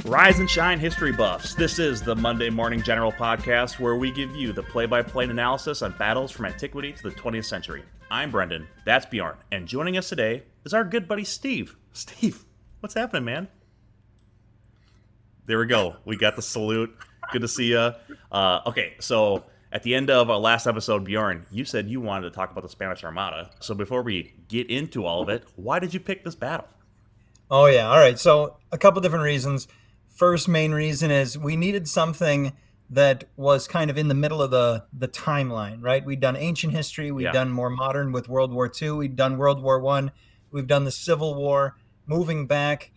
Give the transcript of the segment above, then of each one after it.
Rise and shine, history buffs. This is the Monday Morning General Podcast where we give you the play-by-play analysis on battles from antiquity to the 20th century. I'm Brendan, that's Bjorn, and joining us today is our good buddy Steve. Steve, what's happening, man? There we go. We got the salute. Good to see you. Okay, so at the end of our last episode, Bjorn, you said you wanted to talk about the Spanish Armada. So before we get into all of it, why did you pick this battle? Oh, yeah. All right. So a couple different reasons. First main reason is we needed something that was kind of in the middle of the timeline, right? We'd done ancient history. We've done more modern with World War II. We've done World War I. We've done the Civil War. Moving back,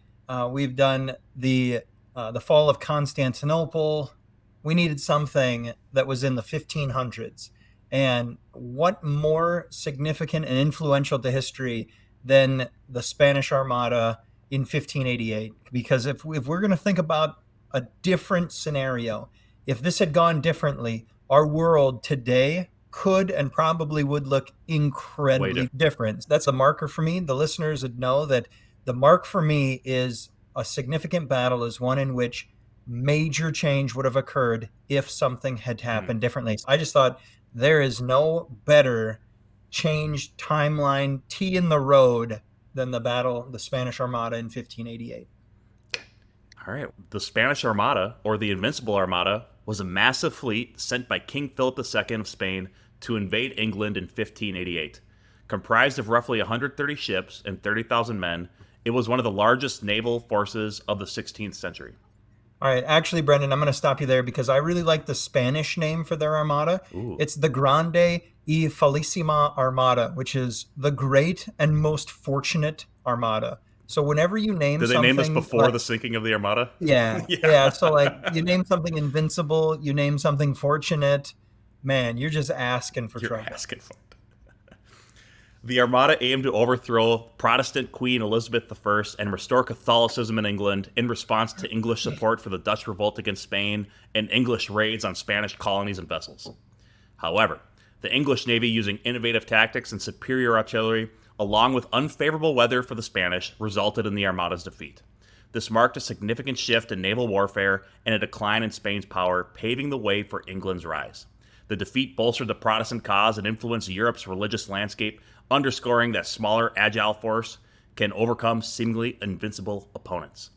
we've done the fall of Constantinople. We needed something that was in the 1500s. And what more significant and influential to history than the Spanish Armada in 1588? Because if we're going to think about a different scenario, if this had gone differently, our world today could and probably would look incredibly different. That's a marker for me. The listeners would know that the mark for me is a significant battle is one in which major change would have occurred if something had happened differently. I just thought there is no better change timeline, T in the road than the Spanish Armada in 1588. All right. The Spanish Armada, or the Invincible Armada, was a massive fleet sent by King Philip II of Spain to invade England in 1588. Comprised of roughly 130 ships and 30,000 men, it was one of the largest naval forces of the 16th century. All right. Actually, Brendan, I'm going to stop you there because I really like the Spanish name for their armada. Ooh. It's the Grande y Felicissima Armada, which is the great and most fortunate armada. So whenever you name something... Did they name this before the sinking of the Armada? Yeah. So like you name something invincible, you name something fortunate, man, you're just asking for trouble. You're asking for it. The Armada aimed to overthrow Protestant Queen Elizabeth I and restore Catholicism in England in response to English support for the Dutch revolt against Spain and English raids on Spanish colonies and vessels. However, the English Navy, using innovative tactics and superior artillery, along with unfavorable weather for the Spanish, resulted in the Armada's defeat. This marked a significant shift in naval warfare and a decline in Spain's power, paving the way for England's rise. The defeat bolstered the Protestant cause and influenced Europe's religious landscape, underscoring that smaller, agile force can overcome seemingly invincible opponents.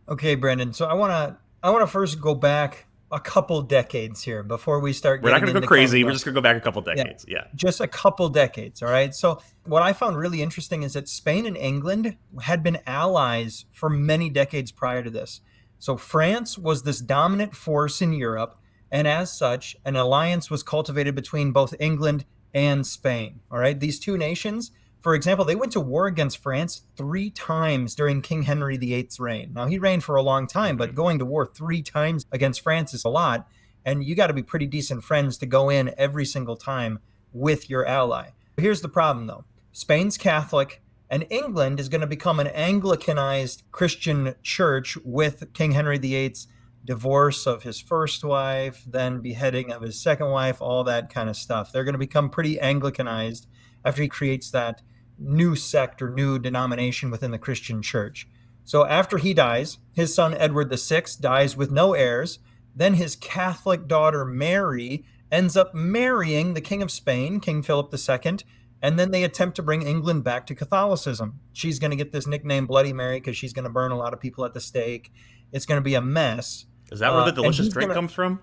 Okay, Brendan. So I want to first go back a couple decades here before we start. We're not going to go crazy. We're just going to go back a couple decades. Yeah, just a couple decades. All right. So what I found really interesting is that Spain and England had been allies for many decades prior to this. So France was this dominant force in Europe, and as such, an alliance was cultivated between both England and Spain. All right. These two nations, for example, they went to war against France 3 times during King Henry VIII's reign. Now, he reigned for a long time, but going to war 3 times against France is a lot. And you got to be pretty decent friends to go in every single time with your ally. Here's the problem, though. Spain's Catholic, and England is going to become an Anglicanized Christian church with King Henry VIII's divorce of his first wife, then beheading of his second wife, all that kind of stuff. They're going to become pretty Anglicanized after he creates that new sect or new denomination within the Christian church. So after he dies, his son Edward VI dies with no heirs. Then his Catholic daughter Mary ends up marrying the King of Spain, King Philip II, and then they attempt to bring England back to Catholicism. She's going to get this nickname Bloody Mary because she's going to burn a lot of people at the stake. It's going to be a mess. Is that where the delicious drink comes from?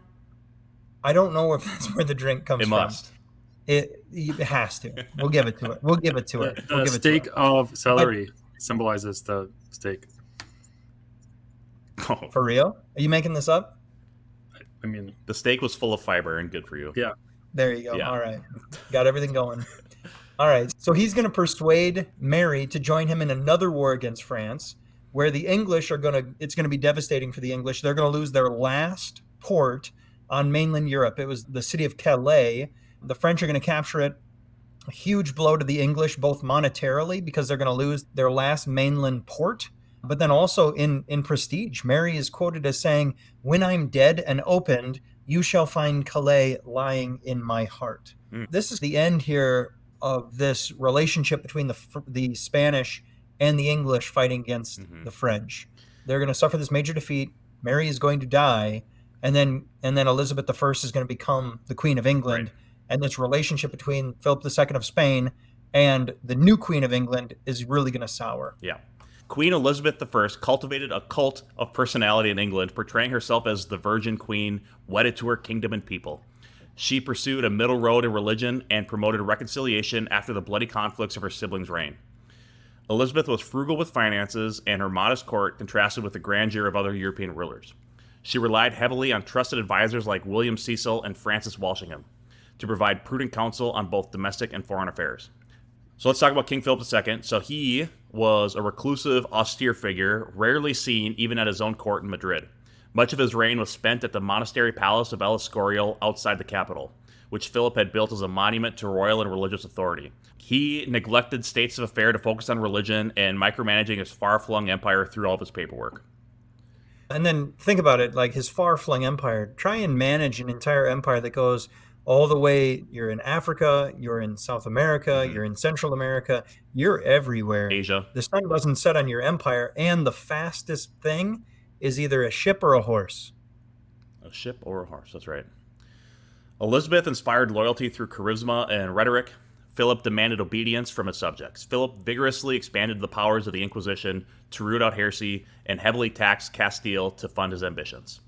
I don't know if that's where the drink comes from. It must. It has to. We'll give it to it. We'll give it to her. The steak of celery symbolizes the steak. Oh. For real? Are you making this up? I mean, the steak was full of fiber and good for you. Yeah. There you go. Yeah. All right. Got everything going. All right. So he's going to persuade Mary to join him in another war against France, where the English it's going to be devastating for the English. They're going to lose their last port on mainland Europe. It was the city of Calais. The French are going to capture it. A huge blow to the English, both monetarily, because they're going to lose their last mainland port, but then also in prestige. Mary is quoted as saying, "When I'm dead and opened, you shall find Calais lying in my heart." This is the end here of this relationship between the Spanish and the English fighting against the French. They're going to suffer this major defeat. Mary is going to die, and then Elizabeth I is going to become the Queen of England, Right. and this relationship between Philip II of Spain and the new Queen of England is really going to sour. Yeah. Queen Elizabeth I cultivated a cult of personality in England, portraying herself as the Virgin Queen, wedded to her kingdom and people. She pursued a middle road in religion and promoted reconciliation after the bloody conflicts of her siblings' reign. Elizabeth was frugal with finances, and her modest court contrasted with the grandeur of other European rulers. She relied heavily on trusted advisors like William Cecil and Francis Walsingham to provide prudent counsel on both domestic and foreign affairs. So let's talk about King Philip II. So he was a reclusive, austere figure, rarely seen even at his own court in Madrid. Much of his reign was spent at the monastery palace of El Escorial outside the capital, which Philip had built as a monument to royal and religious authority. He neglected states of affairs to focus on religion and micromanaging his far-flung empire through all of his paperwork. And then think about it, like his far-flung empire. Try and manage an entire empire that goes all the way. You're in Africa, you're in South America, you're in Central America, you're everywhere. Asia. The sun doesn't set on your empire, and the fastest thing is either a ship or a horse. A ship or a horse, that's right. Elizabeth inspired loyalty through charisma and rhetoric. Philip demanded obedience from his subjects. Philip vigorously expanded the powers of the Inquisition to root out heresy and heavily taxed Castile to fund his ambitions.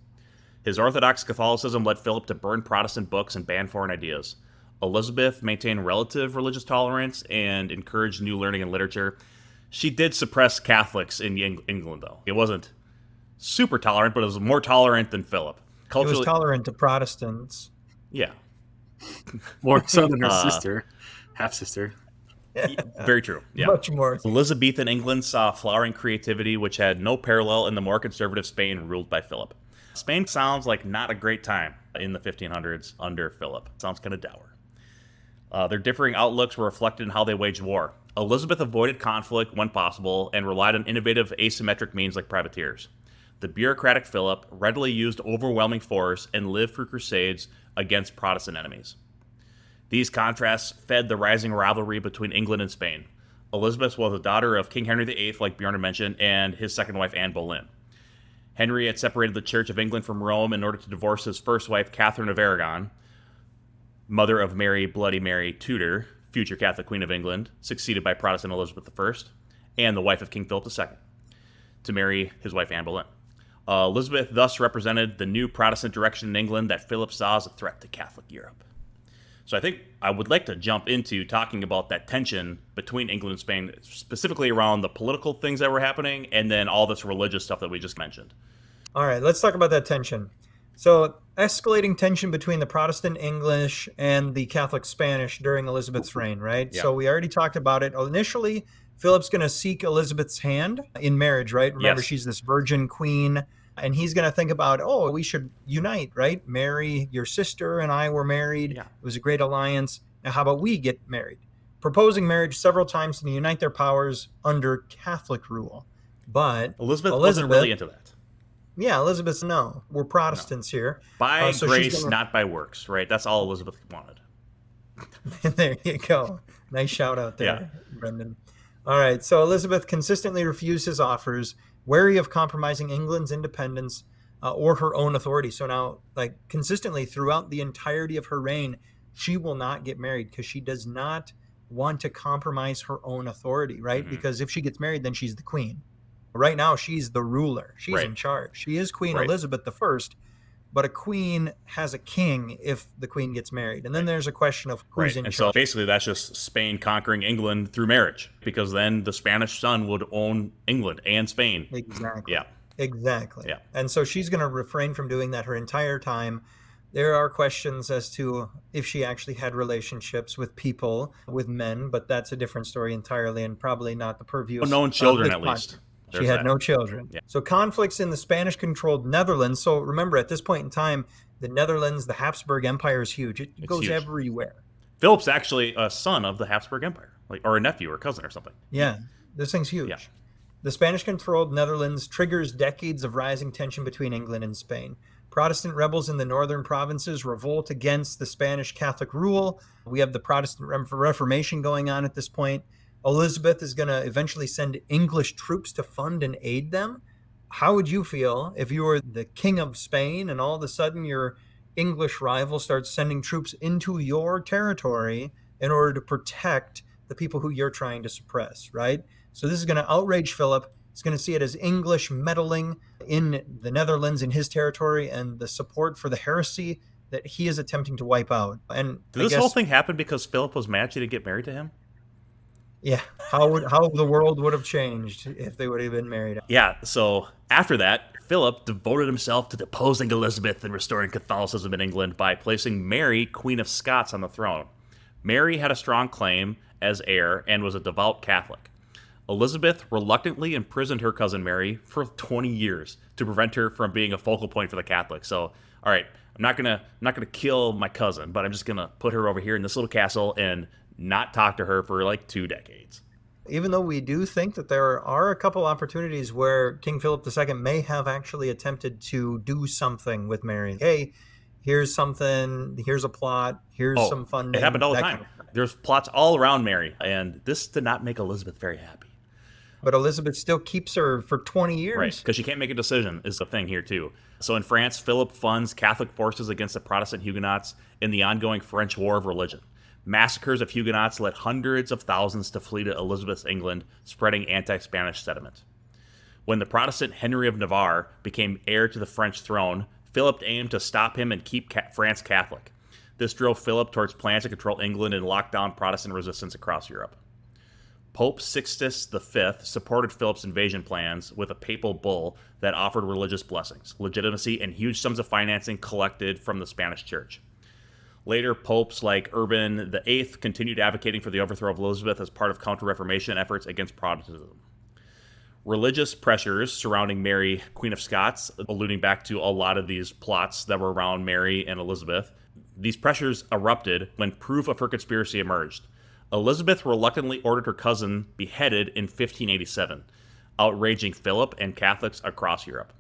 His Orthodox Catholicism led Philip to burn Protestant books and ban foreign ideas. Elizabeth maintained relative religious tolerance and encouraged new learning and literature. She did suppress Catholics in England, though. It wasn't super tolerant, but it was more tolerant than Philip. It was tolerant to Protestants. Yeah. More so than her sister, half-sister. Very true. Yeah. Much more. Elizabethan England saw flowering creativity, which had no parallel in the more conservative Spain ruled by Philip. Spain sounds like not a great time in the 1500s under Philip. Sounds kind of dour. Their differing outlooks were reflected in how they waged war. Elizabeth avoided conflict when possible and relied on innovative asymmetric means like privateers. The bureaucratic Philip readily used overwhelming force and lived through crusades against Protestant enemies. These contrasts fed the rising rivalry between England and Spain. Elizabeth was the daughter of King Henry VIII, like Bjorn had mentioned, and his second wife, Anne Boleyn. Henry had separated the Church of England from Rome in order to divorce his first wife, Catherine of Aragon, mother of Mary Bloody Mary Tudor, future Catholic Queen of England, succeeded by Protestant Elizabeth I, and the wife of King Philip II, to marry his wife Anne Boleyn. Elizabeth thus represented the new Protestant direction in England that Philip saw as a threat to Catholic Europe. So I think I would like to jump into talking about that tension between England and Spain, specifically around the political things that were happening and then all this religious stuff that we just mentioned. All right, let's talk about that tension. So escalating tension between the Protestant English and the Catholic Spanish during Elizabeth's reign, right? Yeah. So we already talked about it. Initially, Philip's going to seek Elizabeth's hand in marriage, right? Remember, Yes. she's this virgin queen. And he's going to think about, oh, we should unite, right? Mary, your sister, and I were married. Yeah. It was a great alliance. Now, how about we get married? Proposing marriage several times to unite their powers under Catholic rule. But Elizabeth wasn't really into that. Yeah, Elizabeth's no. We're Protestants here. By So she's grace, gonna- not by works, right? That's all Elizabeth wanted. There you go. Nice shout out there, Yeah. Brendan. All right. So Elizabeth consistently refused his offers, wary of compromising England's independence or her own authority. So now, like consistently throughout the entirety of her reign, she will not get married because she does not want to compromise her own authority, right? Mhm. Because if she gets married, then she's the queen. Right now, she's the ruler. She's Right. in charge. She is Queen Right. Elizabeth I, but a queen has a king if the queen gets married. And then there's a question of who's in And charge. so basically that's just Spain conquering England through marriage, because then the Spanish son would own England and Spain. Exactly. Yeah. Exactly. Yeah. And so she's going to refrain from doing that her entire time. There are questions as to if she actually had relationships with people, with men, but that's a different story entirely and probably not the purview of Known children, this at least. podcast. There's She had that. no children. Yeah. So conflicts in the Spanish-controlled Netherlands. So remember, at this point in time, the Netherlands, the Habsburg Empire is huge. It goes huge. everywhere. Philip's actually a son of the Habsburg Empire, or a nephew or cousin or something. Yeah, this thing's huge. Yeah. The Spanish-controlled Netherlands triggers decades of rising tension between England and Spain. Protestant rebels in the northern provinces revolt against the Spanish Catholic rule. We have the Protestant Reformation going on at this point. Elizabeth is going to eventually send English troops to fund and aid them. How would you feel if you were the king of Spain and all of a sudden your English rival starts sending troops into your territory in order to protect the people who you're trying to suppress, right? So this is going to outrage Philip. He's going to see it as English meddling in the Netherlands, in his territory, and the support for the heresy that he is attempting to wipe out. And Did I this whole guess, thing happen because Philip was mad she didn't get married to him? yeah, how the world would have changed if they would have been married. Yeah, so after that, Philip devoted himself to deposing Elizabeth and restoring Catholicism in England by placing Mary, Queen of Scots, on the throne. Mary had a strong claim as heir and was a devout Catholic. Elizabeth reluctantly imprisoned her cousin Mary for 20 years to prevent her from being a focal point for the Catholics. So, all right, I'm not gonna kill my cousin, but I'm just gonna put her over here in this little castle and not talk to her for like 2 decades. Even though we do think that there are a couple opportunities where King Philip II may have actually attempted to do something with Mary. Hey, here's something, here's a plot, here's Oh, some funding. it happened all the that time. kind of thing. There's plots all around Mary, and this did not make Elizabeth very happy. But Elizabeth still keeps her for 20 years. Right, because she can't make a decision is the thing here too. So in France, Philip funds Catholic forces against the Protestant Huguenots in the ongoing French War of Religion. Massacres of Huguenots led hundreds of thousands to flee to Elizabeth's England, spreading anti-Spanish sentiment. When the Protestant Henry of Navarre became heir to the French throne, Philip aimed to stop him and keep France Catholic. This drove Philip towards plans to control England and lock down Protestant resistance across Europe. Pope Sixtus V supported Philip's invasion plans with a papal bull that offered religious blessings, legitimacy, and huge sums of financing collected from the Spanish Church. Later, popes like Urban VIII continued advocating for the overthrow of Elizabeth as part of counter-Reformation efforts against Protestantism. Religious pressures surrounding Mary, Queen of Scots, alluding back to a lot of these plots that were around Mary and Elizabeth, these pressures erupted when proof of her conspiracy emerged. Elizabeth reluctantly ordered her cousin beheaded in 1587, outraging Philip and Catholics across Europe.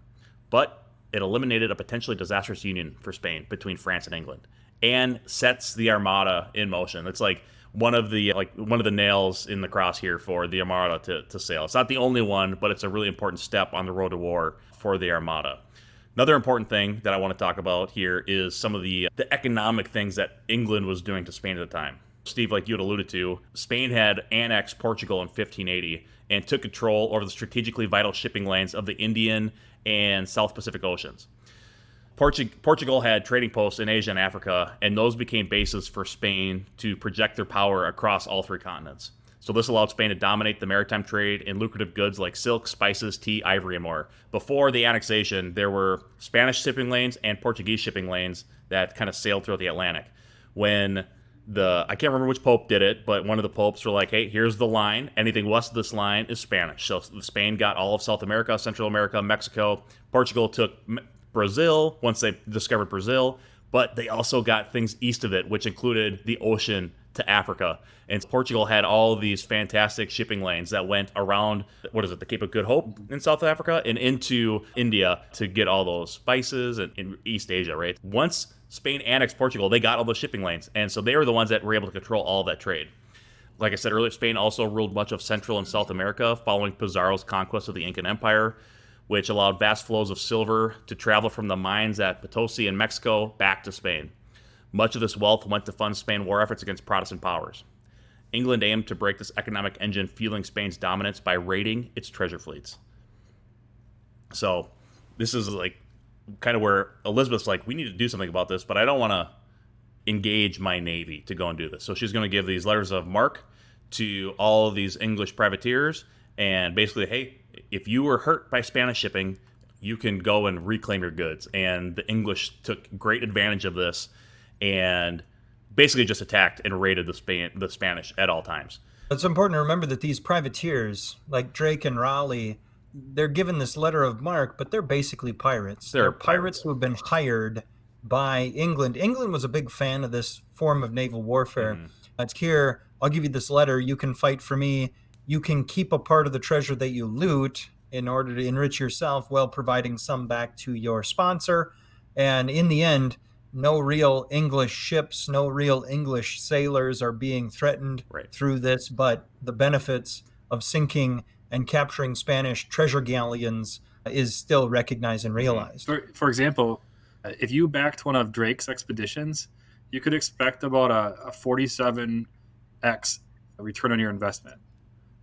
But it eliminated a potentially disastrous union for Spain between France and England, and sets the Armada in motion. It's like one of the nails in the cross here for the Armada to sail. It's not the only one, but it's a really important step on the road to war for the Armada. Another important thing that I want to talk about here is some of the economic things that England was doing to Spain at the time. Steve, like you had alluded to, Spain had annexed Portugal in 1580 and took control over the strategically vital shipping lanes of the Indian and South Pacific Oceans. Portugal had trading posts in Asia and Africa, and those became bases for Spain to project their power across all three continents. So this allowed Spain to dominate the maritime trade in lucrative goods like silk, spices, tea, ivory, and more. Before the annexation, there were Spanish shipping lanes and Portuguese shipping lanes that kind of sailed throughout the Atlantic. When I can't remember which pope did it, but one of the popes were like, hey, here's the line. Anything west of this line is Spanish. So Spain got all of South America, Central America, Mexico. Portugal took Brazil once they discovered Brazil, but they also got things east of it, which included the ocean to Africa. And Portugal had all of these fantastic shipping lanes that went around, the Cape of Good Hope in South Africa and into India to get all those spices and in East Asia, right? Once Spain annexed Portugal, they got all those shipping lanes. And so they were the ones that were able to control all that trade. Like I said earlier, Spain also ruled much of Central and South America following Pizarro's conquest of the Incan Empire, which allowed vast flows of silver to travel from the mines at Potosi in Mexico back to Spain. Much of this wealth went to fund Spain's war efforts against Protestant powers. England aimed to break this economic engine, fueling Spain's dominance by raiding its treasure fleets. So this is like kind of where Elizabeth's like, we need to do something about this, but I don't want to engage my navy to go and do this. So she's going to give these letters of marque to all of these English privateers and basically, hey, if you were hurt by Spanish shipping, you can go and reclaim your goods. And the English took great advantage of this and basically just attacked and raided the Spanish at all times. It's important to remember that these privateers, like Drake and Raleigh, they're given this letter of marque, but they're basically pirates. They're pirates who have been hired by England. England was a big fan of this form of naval warfare. Mm-hmm. It's here, I'll give you this letter, you can fight for me. You can keep a part of the treasure that you loot in order to enrich yourself while providing some back to your sponsor. And in the end, no real English ships, no real English sailors are being threatened through this, but the benefits of sinking and capturing Spanish treasure galleons is still recognized and realized. For example, if you backed one of Drake's expeditions, you could expect about a 47x return on your investment.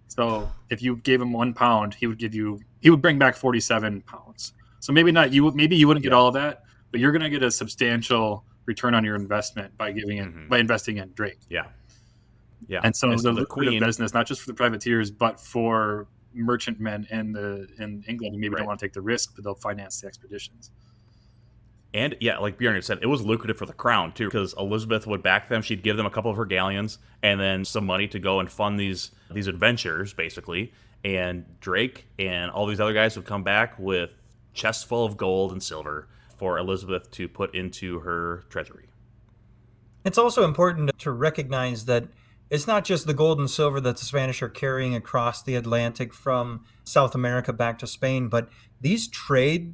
So if you gave him £1, he would bring back 47 pounds. So maybe you wouldn't get all of that, but you're going to get a substantial return on your investment by by investing in Drake. Yeah. And so the lucrative business, not just for the privateers, but for merchantmen in England who maybe don't want to take the risk, but they'll finance the expeditions. And yeah, like Bjorn said, it was lucrative for the crown too, because Elizabeth would back them. She'd give them a couple of her galleons and then some money to go and fund these adventures, basically. And Drake and all these other guys would come back with chests full of gold and silver for Elizabeth to put into her treasury. It's also important to recognize that it's not just the gold and silver that the Spanish are carrying across the Atlantic from South America back to Spain, but these trade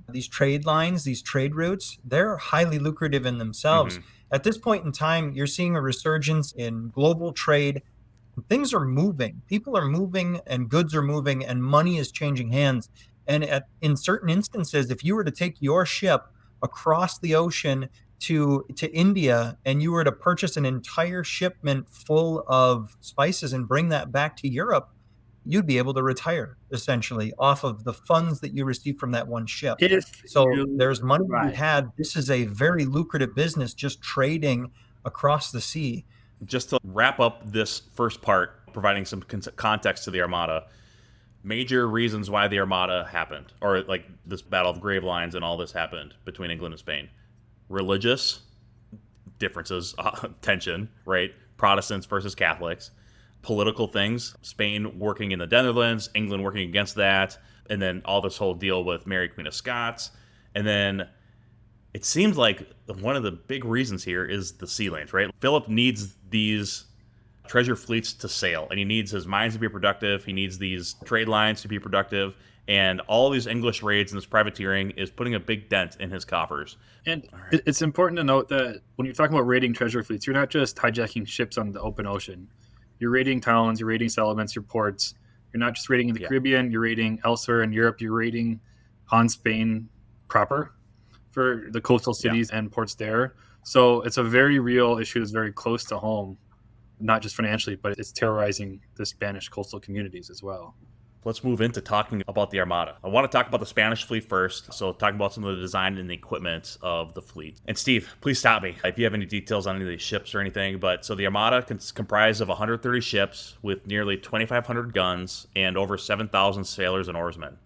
lines, these trade routes, they're highly lucrative in themselves. At this point in time, you're seeing a resurgence in global trade. Things are moving. People are moving and goods are moving and money is changing hands. And in certain instances, if you were to take your ship across the ocean to India and you were to purchase an entire shipment full of spices and bring that back to Europe, you'd be able to retire essentially off of the funds that you received from that one ship. There's money to be had. This is a very lucrative business, just trading across the sea. Just to wrap up this first part, providing some context to the Armada, major reasons why the Armada happened, or like this Battle of Gravelines and all this happened between England and Spain. Religious differences, tension, right? Protestants versus Catholics. Political things, Spain working in the Netherlands, England working against that, and then all this whole deal with Mary Queen of Scots. And then it seems like one of the big reasons here is the sea lanes, right? Philip needs these treasure fleets to sail, and he needs his mines to be productive. He needs these trade lines to be productive. And all these English raids and this privateering is putting a big dent in his coffers. And it's important to note that when you're talking about raiding treasure fleets, you're not just hijacking ships on the open ocean. You're raiding towns, you're raiding settlements, your ports. You're not just raiding in the Caribbean, you're raiding elsewhere in Europe. You're raiding on Spain proper for the coastal cities and ports there. So it's a very real issue that's very close to home, not just financially, but it's terrorizing the Spanish coastal communities as well. Let's move into talking about the Armada. I want to talk about the Spanish fleet first, so talk about some of the design and the equipment of the fleet. And Steve, please stop me if you have any details on any of these ships or anything. But so the Armada comprised of 130 ships with nearly 2,500 guns and over 7,000 sailors and oarsmen.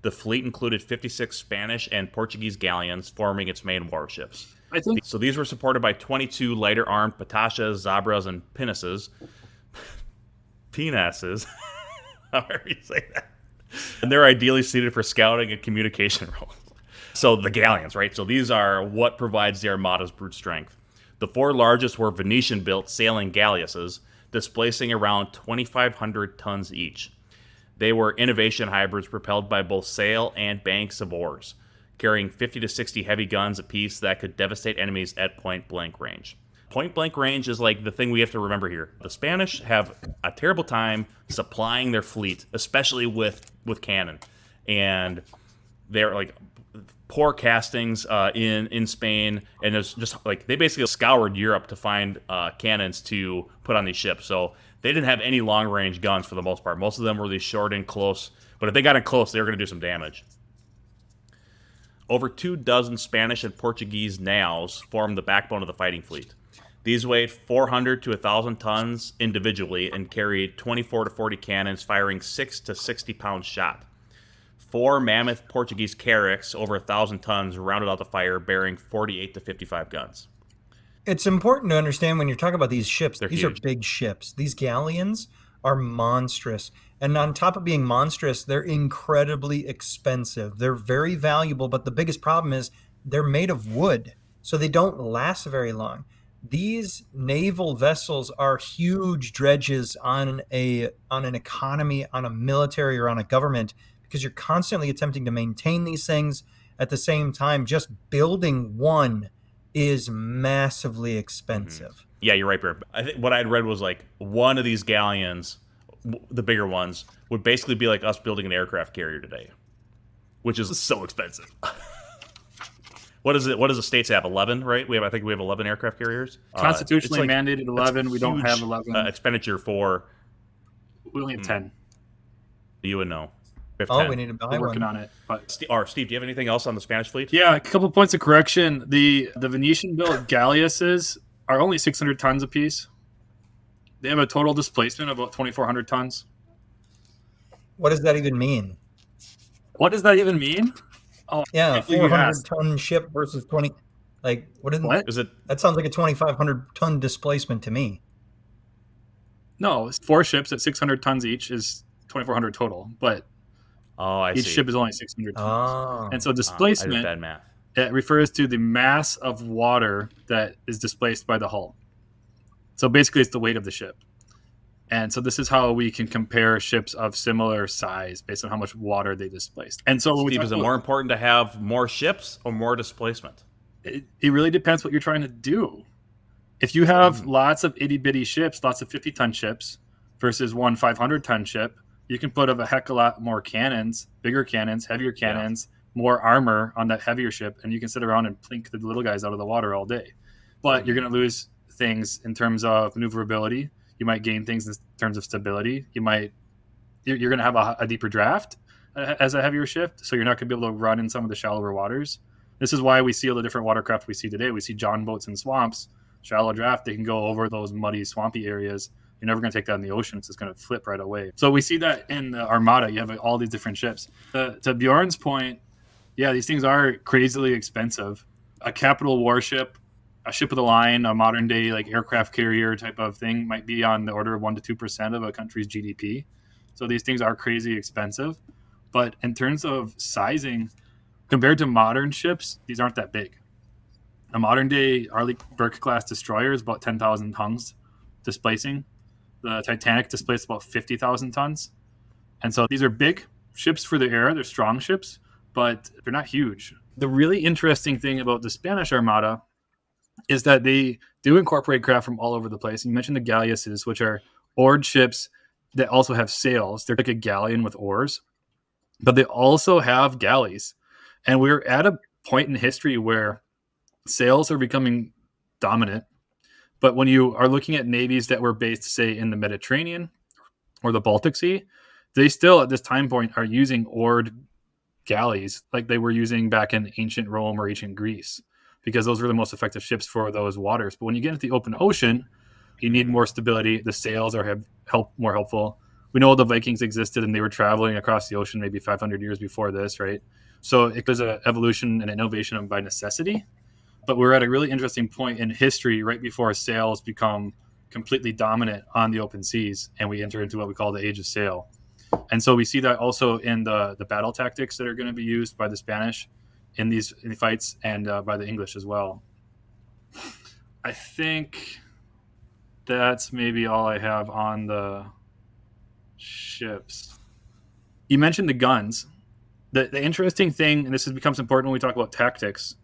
The fleet included 56 Spanish and Portuguese galleons, forming its main warships. So these were supported by 22 lighter armed Patachas, Zabras, and Pinnaces. However you say that. And they're ideally suited for scouting and communication roles. So the galleons, right? So these are what provides the Armada's brute strength. The four largest were Venetian-built sailing galleasses, displacing around 2,500 tons each. They were innovation hybrids propelled by both sail and banks of oars, carrying 50 to 60 heavy guns apiece that could devastate enemies at point-blank range. Point-blank range is like the thing we have to remember here. The Spanish have a terrible time supplying their fleet, especially with cannon. And they're like poor castings in Spain. And there's just like they basically scoured Europe to find cannons to put on these ships. So they didn't have any long-range guns for the most part. Most of them were these short and close. But if they got in close, they were going to do some damage. Over 24 Spanish and Portuguese naos formed the backbone of the fighting fleet. These weighed 400 to 1,000 tons individually and carried 24 to 40 cannons firing 6 to 60-pound shot. 4 mammoth Portuguese carracks over 1,000 tons rounded out the fire, bearing 48 to 55 guns. It's important to understand when you're talking about these ships, these huge. are big ships. These galleons are monstrous. And on top of being monstrous, they're incredibly expensive. They're very valuable, but the biggest problem is they're made of wood, so they don't last very long. These naval vessels are huge dredges on an economy, on a military, or on a government, because you're constantly attempting to maintain these things. At the same time, just building one is massively expensive. Yeah, you're right, Bear. I think what I'd read was like one of these galleons, the bigger ones, would basically be like us building an aircraft carrier today, which is so expensive. What is it? What does the states have? 11, right? I think we have 11 aircraft carriers. Constitutionally mandated 11. We don't have 11. Expenditure for. We only have 10. You would know. We have 10. We need to buy We're working one. on it. But Steve, do you have anything else on the Spanish fleet? yeah, a couple points of correction. The Venetian-built galleasses are only 600 tons apiece. They have a total displacement of about 2,400 tons. What does that even mean? What does that even mean? Oh, Yeah, you 400-ton ship versus 20. Like, what Is it? that sounds like a 2,500-ton displacement to me. No, 4 ships at 600 tons each is 2,400 total, but each ship is only 600 tons. Oh. And so I did displacement bad math. it refers to the mass of water that is displaced by the hull. So basically, it's the weight of the ship. And so this is how we can compare ships of similar size based on how much water they displaced. And so, Steve, is it more important to have more ships or more displacement? It really depends what you're trying to do. If you have lots of itty bitty ships, lots of 50-ton ships versus one 500-ton ship, you can put up a heck of a lot more cannons, bigger cannons, heavier cannons, more armor on that heavier ship, and you can sit around and plink the little guys out of the water all day. But you're going to lose things in terms of maneuverability. You might gain things in terms of stability. You're going to have a deeper draft as a heavier ship, so you're not going to be able to run in some of the shallower waters. This is why we see all the different watercraft we see today. We see John boats in swamps, shallow draft. They can go over those muddy, swampy areas. You're never going to take that in the ocean. It's just going to flip right away. So we see that in the Armada. You have all these different ships. To Bjorn's point, yeah, these things are crazily expensive. A capital warship, a ship of the line, a modern day like aircraft carrier type of thing might be on the order of 1% to 2% of a country's GDP. So these things are crazy expensive. But in terms of sizing, compared to modern ships, these aren't that big. A modern day Arleigh Burke class destroyer is about 10,000 tons displacing. The Titanic displaced about 50,000 tons. And so these are big ships for the era. They're strong ships, but they're not huge. The really interesting thing about the Spanish Armada is that they do incorporate craft from all over the place. You mentioned the galleasses, which are oared ships that also have sails. They're like a galleon with oars, but they also have galleys. And we're at a point in history where sails are becoming dominant. But when you are looking at navies that were based, say, in the Mediterranean or the Baltic Sea, they still at this time point are using oared galleys like they were using back in ancient Rome or ancient Greece, because those were the most effective ships for those waters. But when you get into the open ocean, you need more stability. The sails are more helpful. We know the Vikings existed and they were traveling across the ocean maybe 500 years before this, right? So it was an evolution and innovation by necessity. But we're at a really interesting point in history right before sails become completely dominant on the open seas, and we enter into what we call the age of sail. And so we see that also in the battle tactics that are going to be used by the Spanish in the fights and by the English as well. I think that's maybe all I have on the ships. You mentioned the guns. The interesting thing, and becomes important when we talk about tactics,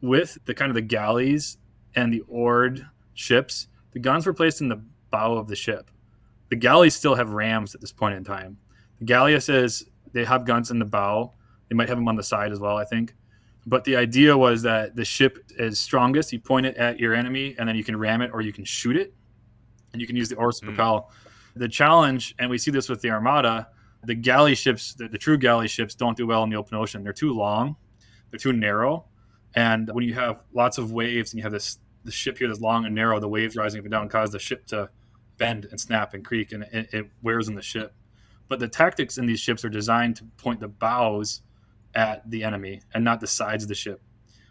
with the kind of the galleys and the oared ships, the guns were placed in the bow of the ship. The galleys still have rams at this point in time. The galleasses, they have guns in the bow. They might have them on the side as well, I think. But the idea was that the ship is strongest. You point it at your enemy, and then you can ram it or you can shoot it, and you can use the oars to propel. The challenge, and we see this with the Armada, the galley ships, the true galley ships don't do well in the open ocean. They're too long. They're too narrow. And when you have lots of waves and you have the ship here that's long and narrow, the waves rising up and down cause the ship to bend and snap and creak, and it wears on the ship. But the tactics in these ships are designed to point the bows at the enemy and not the sides of the ship.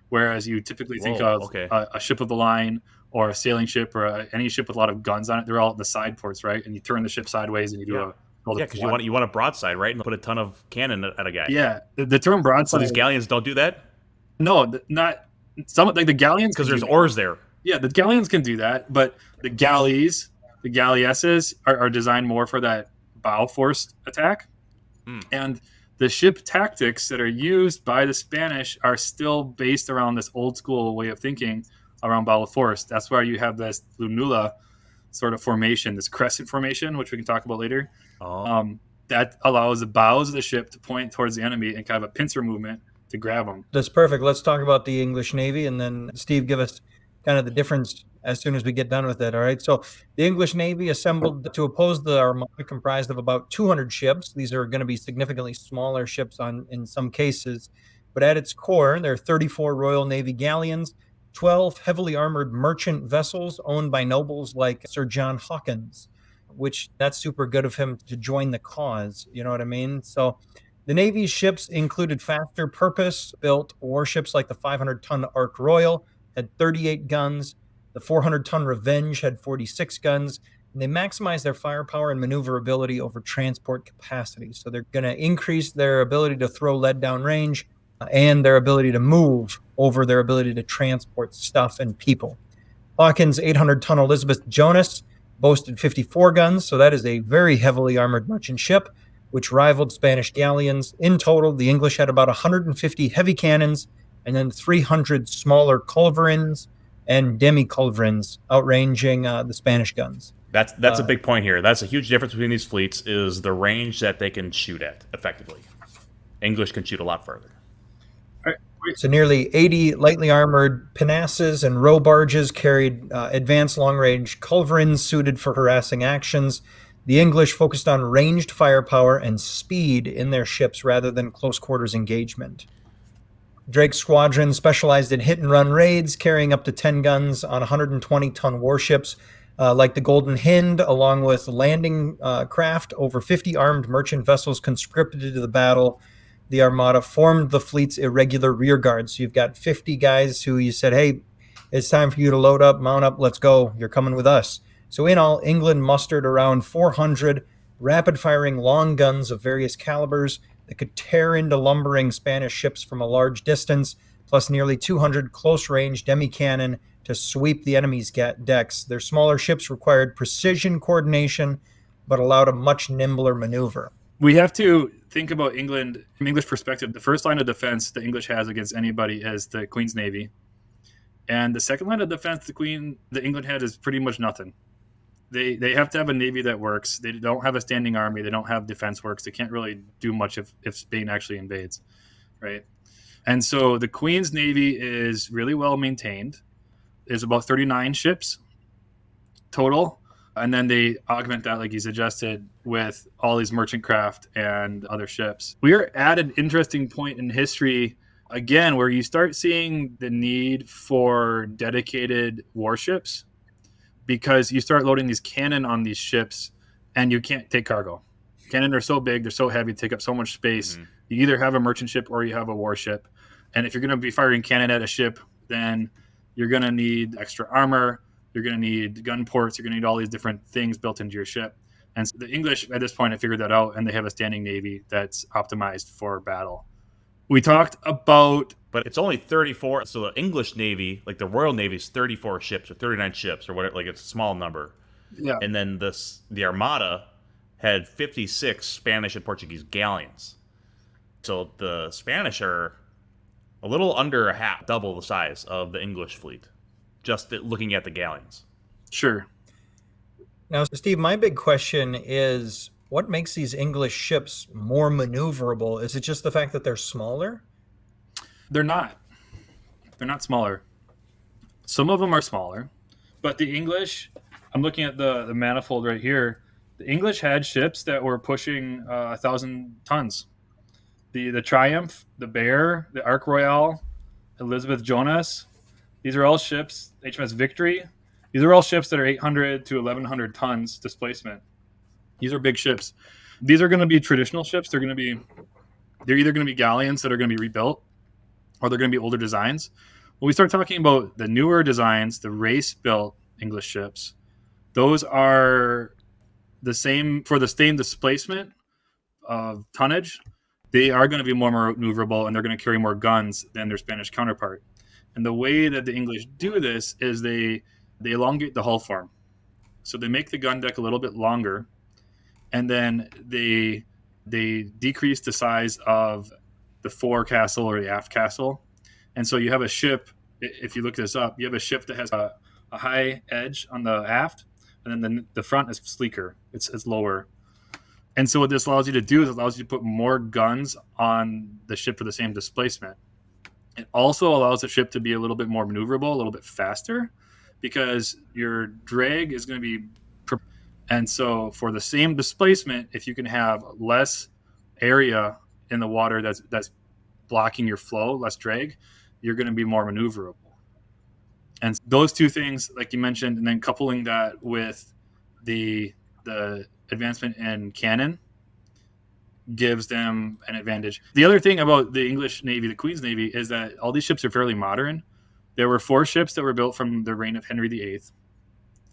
Whereas you typically think of a ship of the line or a sailing ship or any ship with a lot of guns on it, they're all at the side ports, right? And you turn the ship sideways and you do because you want a broadside, right? And put a ton of cannon at a guy. Yeah, the term broadside. So these galleons don't do that? No, not some, like the galleons, because there's oars there. Yeah, the galleons can do that, but the galleys, the galleasses are designed more for that bow force attack. And the ship tactics that are used by the Spanish are still based around this old school way of thinking around bow force. That's why you have this lunula sort of formation, this crescent formation, which we can talk about later. that allows the bows of the ship to point towards the enemy and kind of a pincer movement to grab them. That's perfect. Let's talk about the English Navy, and then Steve, give us kind of the difference as soon as we get done with it. All right. So the English Navy assembled to oppose the Armada, comprised of about 200 ships. These are going to be significantly smaller ships in some cases, but at its core, there are 34 Royal Navy galleons, 12 heavily armored merchant vessels owned by nobles like Sir John Hawkins, which that's super good of him to join the cause. You know what I mean? So the Navy's ships included faster purpose-built warships like the 500-ton Ark Royal, had 38 guns. The 400-ton Revenge had 46 guns. And they maximized their firepower and maneuverability over transport capacity. So they're going to increase their ability to throw lead down range and their ability to move over their ability to transport stuff and people. Hawkins' 800-ton Elizabeth Jonas boasted 54 guns, so that is a very heavily armored merchant ship, which rivaled Spanish galleons. In total, the English had about 150 heavy cannons and then 300 smaller culverins and demi-culverins, outranging the Spanish guns. That's a big point here. That's a huge difference between these fleets is the range that they can shoot at effectively. English can shoot a lot further. So nearly 80 lightly armored pinnaces and row barges carried advanced long-range culverins suited for harassing actions. The English focused on ranged firepower and speed in their ships rather than close-quarters engagement. Drake's squadron specialized in hit-and-run raids, carrying up to 10 guns on 120-ton warships like the Golden Hind, along with landing craft. Over 50 armed merchant vessels conscripted to the battle. The Armada formed the fleet's irregular rear guard. So you've got 50 guys who you said, hey, it's time for you to load up, mount up, let's go. You're coming with us. So in all, England mustered around 400 rapid-firing long guns of various calibers that could tear into lumbering Spanish ships from a large distance, plus nearly 200 close-range demi-cannon to sweep the enemy's decks. Their smaller ships required precision coordination, but allowed a much nimbler maneuver. We have to think about England from English perspective. The first line of defense the English has against anybody is the Queen's Navy. And the second line of defense the England had is pretty much nothing. They have to have a navy that works. They don't have a standing army. They don't have defense works. They can't really do much if Spain actually invades, right? And so the Queen's Navy is really well maintained. There's about 39 ships total. And then they augment that, like you suggested, with all these merchant craft and other ships. We are at an interesting point in history, again, where you start seeing the need for dedicated warships, because you start loading these cannon on these ships and you can't take cargo. Cannon are so big, they're so heavy, take up so much space. Mm-hmm. You either have a merchant ship or you have a warship. And if you're going to be firing cannon at a ship, then you're going to need extra armor, you're going to need gun ports, you're going to need all these different things built into your ship. And so the English at this point have figured that out, and they have a standing navy that's optimized for battle. We talked about... But it's only 34. So the English Navy, like the Royal Navy, is 34 ships or 39 ships or whatever. Like it's a small number. Yeah. And then the Armada had 56 Spanish and Portuguese galleons. So the Spanish are a little under double the size of the English fleet, just looking at the galleons. Sure. Now, Steve, my big question is, what makes these English ships more maneuverable? Is it just the fact that they're smaller? They're not. They're not smaller. Some of them are smaller, but the English, I'm looking at the manifold right here. The English had ships that were pushing 1,000 tons. The Triumph, the Bear, the Ark Royale, Elizabeth Jonas. These are all ships, HMS Victory. These are all ships that are 800 to 1,100 tons displacement. These are big ships. These are going to be traditional ships. They're either going to be galleons that are going to be rebuilt, or they're going to be older designs. When we start talking about the newer designs, the race-built English ships, those are the same for the same displacement of tonnage. They are going to be more maneuverable, and they're going to carry more guns than their Spanish counterpart. And the way that the English do this is they elongate the hull form. So they make the gun deck a little bit longer, and then they decrease the size of the forecastle or the aft castle. And so you have a ship, if you look this up, you have a ship that has a high edge on the aft, and then the front is sleeker. It's lower. And so what this allows you to do is it allows you to put more guns on the ship for the same displacement. It also allows the ship to be a little bit more maneuverable, a little bit faster, because your drag is going to be. And so for the same displacement, if you can have less area in the water that's blocking your flow, less drag, you're going to be more maneuverable. And those two things, like you mentioned, and then coupling that with the advancement in cannon gives them an advantage. The other thing about the English Navy, the Queen's Navy, is that all these ships are fairly modern. There were 4 ships that were built from the reign of Henry VIII.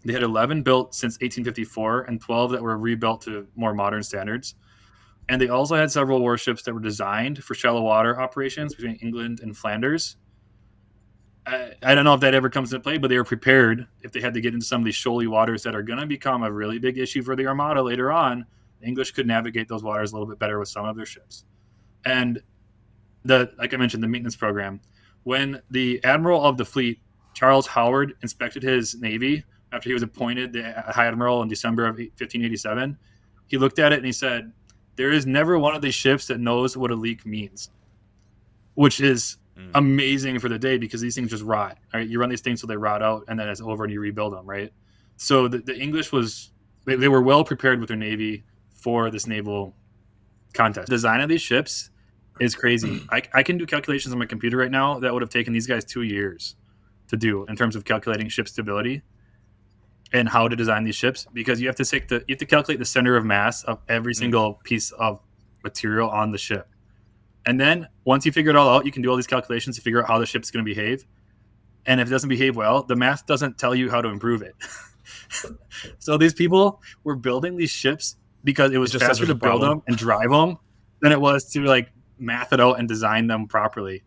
They had 11 built since 1854 and 12 that were rebuilt to more modern standards. And they also had several warships that were designed for shallow water operations between England and Flanders. I don't know if that ever comes into play, but they were prepared if they had to get into some of these shoaly waters that are going to become a really big issue for the Armada later on. The English could navigate those waters a little bit better with some of their ships. And like I mentioned, the maintenance program. When the admiral of the fleet, Charles Howard, inspected his navy after he was appointed the High Admiral in December of 1587, he looked at it and he said, "There is never one of these ships that knows what a leak means," which is amazing for the day because these things just rot. Right? You run these things till they rot out, and then it's over, and you rebuild them. Right? So the English they were well prepared with their navy for this naval contest. The design of these ships is crazy. I can do calculations on my computer right now that would have taken these guys 2 years to do in terms of calculating ship stability and how to design these ships, because you have to calculate the center of mass of every single piece of material on the ship. And then once you figure it all out, you can do all these calculations to figure out how the ship's going to behave. And if it doesn't behave well, the math doesn't tell you how to improve it. So these people were building these ships because it was just faster to build them and drive them than it was to like math it out and design them properly.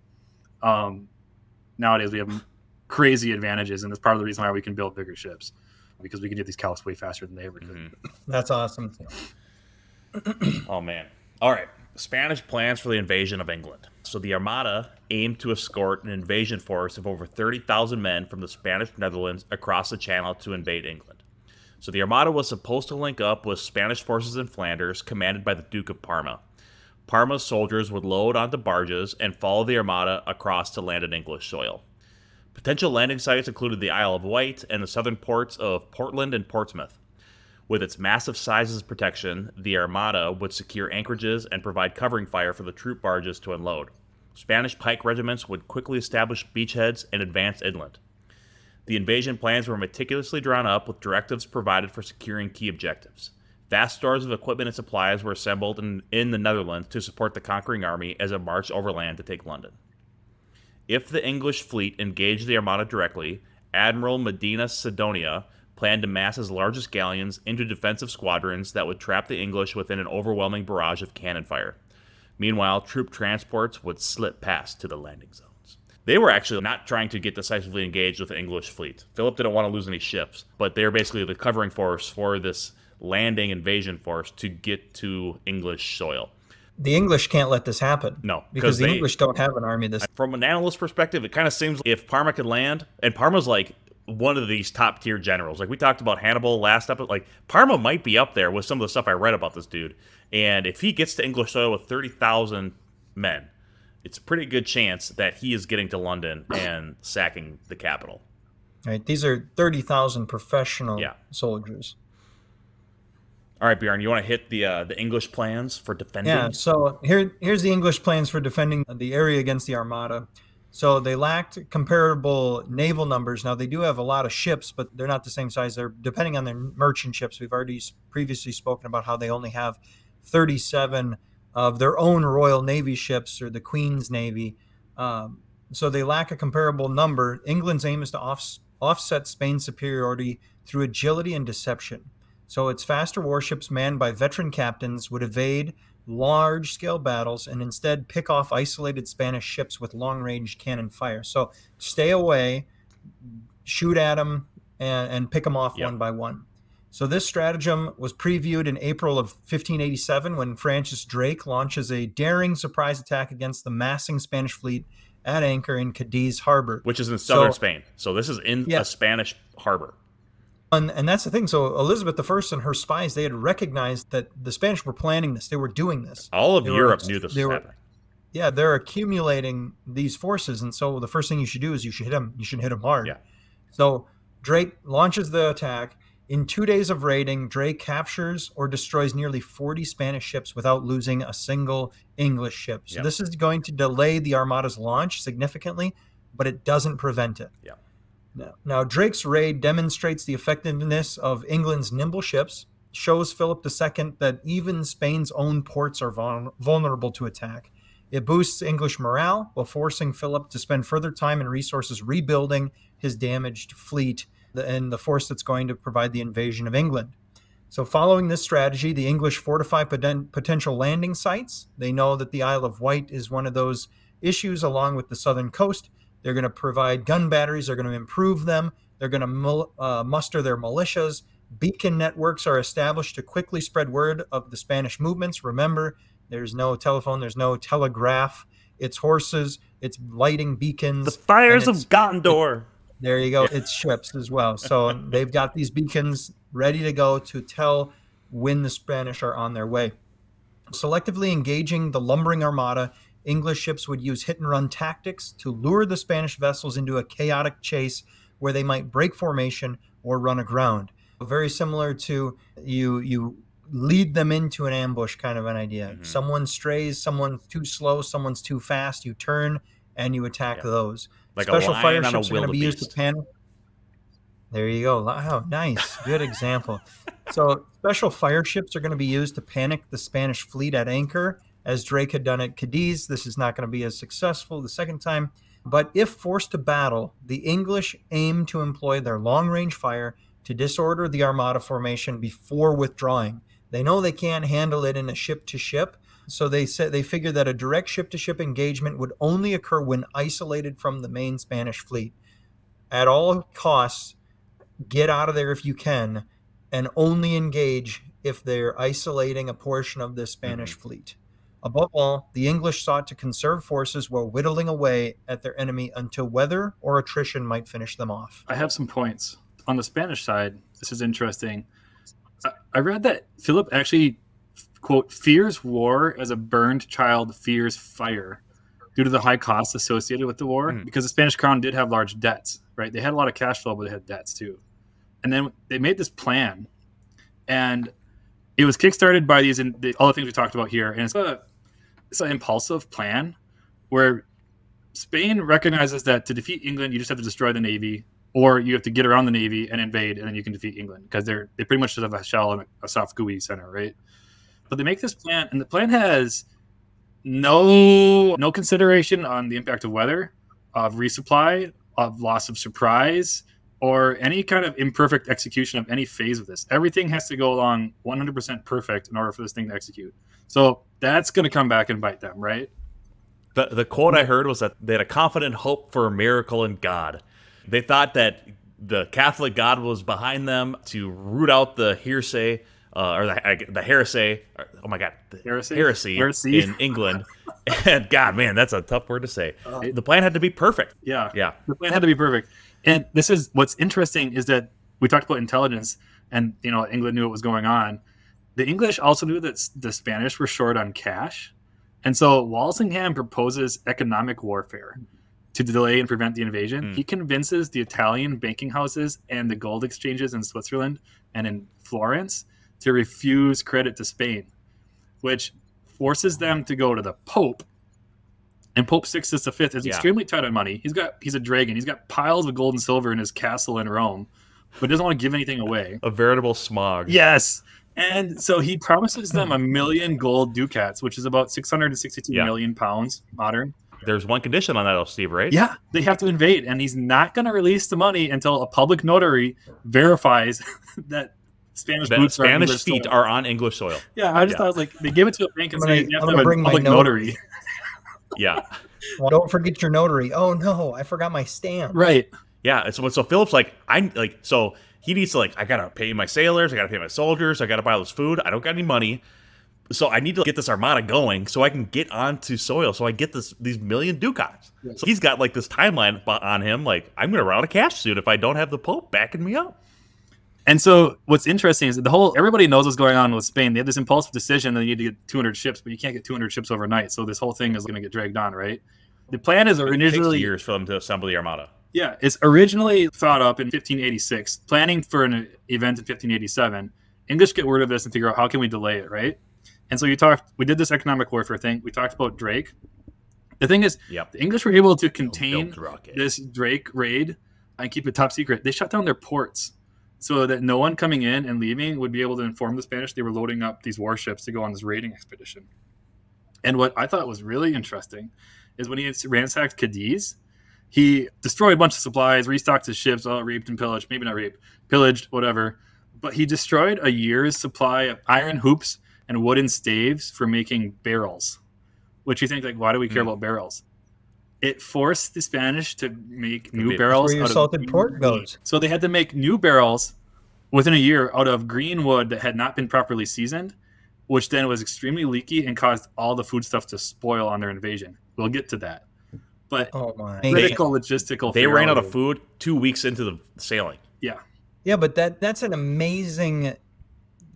Nowadays we have crazy advantages, and that's part of the reason why we can build bigger ships, because we can do these calcs way faster than they ever could. That's awesome. Oh man. All right. Spanish plans for the invasion of England. So the Armada aimed to escort an invasion force of over 30,000 men from the Spanish Netherlands across the Channel to invade England. So the Armada was supposed to link up with Spanish forces in Flanders, commanded by the Duke of Parma. Parma's soldiers would load onto barges and follow the Armada across to land in English soil. Potential landing sites included the Isle of Wight and the southern ports of Portland and Portsmouth. With its massive size as protection, the Armada would secure anchorages and provide covering fire for the troop barges to unload. Spanish pike regiments would quickly establish beachheads and advance inland. The invasion plans were meticulously drawn up with directives provided for securing key objectives. Vast stores of equipment and supplies were assembled in the Netherlands to support the conquering army as it marched overland to take London. If the English fleet engaged the Armada directly, Admiral Medina Sidonia planned to mass his largest galleons into defensive squadrons that would trap the English within an overwhelming barrage of cannon fire. Meanwhile, troop transports would slip past to the landing zones. They were actually not trying to get decisively engaged with the English fleet. Philip didn't want to lose any ships, but they were basically the covering force for this landing invasion force to get to English soil. The English can't let this happen. No, because the English don't have an army this. From an analyst perspective, it kind of seems like if Parma could land, and Parma's like one of these top tier generals. Like we talked about Hannibal last episode. Like Parma might be up there with some of the stuff I read about this dude. And if he gets to English soil with 30,000 men, it's a pretty good chance that he is getting to London and sacking the capital. Right. These are 30,000 professional soldiers. All right, Bjorn, you want to hit the English plans for defending? Yeah, so here's the English plans for defending the area against the Armada. So they lacked comparable naval numbers. Now, they do have a lot of ships, but they're not the same size. They're depending on their merchant ships. We've already previously spoken about how they only have 37 of their own Royal Navy ships, or the Queen's Navy. So they lack a comparable number. England's aim is to offset Spain's superiority through agility and deception. So its faster warships manned by veteran captains would evade large-scale battles and instead pick off isolated Spanish ships with long-range cannon fire. So stay away, shoot at them, and pick them off one by one. So this stratagem was previewed in April of 1587 when Francis Drake launches a daring surprise attack against the massing Spanish fleet at anchor in Cadiz harbor. Which is in southern Spain. So this is in a Spanish harbor. And that's the thing. So Elizabeth I and her spies, they had recognized that the Spanish were planning this. They were doing this. All of They Europe knew this they was were, happening. yeah, they're accumulating these forces. And so the first thing you should do is you should hit them. You should hit them hard. Yeah. So Drake launches the attack. In 2 days of raiding, Drake captures or destroys nearly 40 Spanish ships without losing a single English ship. So this is going to delay the Armada's launch significantly, but it doesn't prevent it. Yeah. Now, Drake's raid demonstrates the effectiveness of England's nimble ships, shows Philip II that even Spain's own ports are vulnerable to attack. It boosts English morale while forcing Philip to spend further time and resources rebuilding his damaged fleet and the force that's going to provide the invasion of England. So following this strategy, the English fortify potential landing sites. They know that the Isle of Wight is one of those issues along with the southern coast. They're going to provide gun batteries. They're going to improve them. They're going to muster their militias. Beacon networks are established to quickly spread word of the Spanish movements. Remember, there's no telephone. There's no telegraph. It's horses. It's lighting beacons. The fires of Gondor. There you go. It's ships as well. So they've got these beacons ready to go to tell when the Spanish are on their way. Selectively engaging the lumbering armada, English ships would use hit-and-run tactics to lure the Spanish vessels into a chaotic chase where they might break formation or run aground. Very similar to you lead them into an ambush kind of an idea. Mm-hmm. Someone strays, someone's too slow, someone's too fast, you turn and you attack those. Like special fire ships are going to be used to panic. There you go. Oh, nice. Good example. So special fire ships are going to be used to panic the Spanish fleet at anchor, as Drake had done at Cadiz. This is not going to be as successful the second time. But if forced to battle, the English aim to employ their long-range fire to disorder the Armada formation before withdrawing. They know they can't handle it in a ship-to-ship, so they figure that a direct ship-to-ship engagement would only occur when isolated from the main Spanish fleet. At all costs, get out of there if you can, and only engage if they're isolating a portion of the Spanish fleet. Above all, the English sought to conserve forces while whittling away at their enemy until weather or attrition might finish them off. I have some points. On the Spanish side, this is interesting. I read that Philip actually, quote, fears war as a burned child fears fire due to the high costs associated with the war, because the Spanish crown did have large debts, right? They had a lot of cash flow, but they had debts too. And then they made this plan, and it was kickstarted by all the things we talked about here. And it's an impulsive plan where Spain recognizes that to defeat England, you just have to destroy the navy, or you have to get around the navy and invade, and then you can defeat England, because they pretty much just have a shell and a soft GUI center, right? But they make this plan, and the plan has no consideration on the impact of weather, of resupply, of loss of surprise, or any kind of imperfect execution of any phase of this. Everything has to go along 100% perfect in order for this thing to execute. So that's going to come back and bite them, right? The quote I heard was that they had a confident hope for a miracle in God. They thought that the Catholic God was behind them to root out the heresy, the heresy. Oh my God, heresy in England. And God, man, that's a tough word to say. The plan had to be perfect. Yeah. The plan had to be perfect. And this is what's interesting is that we talked about intelligence, and England knew what was going on. The English also knew that the Spanish were short on cash, and so Walsingham proposes economic warfare to delay and prevent the invasion. He convinces the Italian banking houses and the gold exchanges in Switzerland and in Florence to refuse credit to Spain, which forces them to go to the Pope. And Pope Sixtus V is extremely tight on money. He's a dragon. He's got piles of gold and silver in his castle in Rome, but doesn't want to give anything away. A veritable smog. Yes. And so he promises them 1 million gold ducats, which is about 662 million pounds modern. There's one condition on that, though, Steve, right? Yeah, they have to invade, and he's not going to release the money until a public notary verifies that Spanish feet are on English soil. Yeah, I just thought, like, they give it to a bank and say you have to have a public notary. Yeah. Well, don't forget your notary. Oh no, I forgot my stamp. Right. Yeah. So Philip's like, so he needs to, I gotta pay my sailors, I gotta pay my soldiers, I gotta buy all this food. I don't got any money, so I need to get this armada going so I can get onto soil. So I get these 1 million ducats. Yes. So he's got this timeline on him. I'm gonna run out of cash soon if I don't have the Pope backing me up. And so what's interesting is that everybody knows what's going on with Spain. They have this impulsive decision that they need to get 200 ships, but you can't get 200 ships overnight. So this whole thing is going to get dragged on, right? The plan is It takes originally years for them to assemble the Armada. Yeah, it's originally thought up in 1586, planning for an event in 1587. English get word of this and figure out how can we delay it, right? And so we did this economic warfare thing. We talked about Drake. The thing is, the English were able to contain this Drake raid and keep it top secret. They shut down their ports so that no one coming in and leaving would be able to inform the Spanish they were loading up these warships to go on this raiding expedition. And what I thought was really interesting is when he ransacked Cadiz, he destroyed a bunch of supplies, restocked his ships, raped and pillaged. Maybe not raped, pillaged, whatever. But he destroyed a year's supply of iron hoops and wooden staves for making barrels. Which you think, like, why do we care about barrels? It forced the Spanish to make new barrels. That's where your salted pork goes. So they had to make new barrels within a year out of green wood that had not been properly seasoned, which then was extremely leaky and caused all the foodstuff to spoil on their invasion. We'll get to that. But critical logistical. They ran out of food 2 weeks into the sailing. Yeah. Yeah, but that's an amazing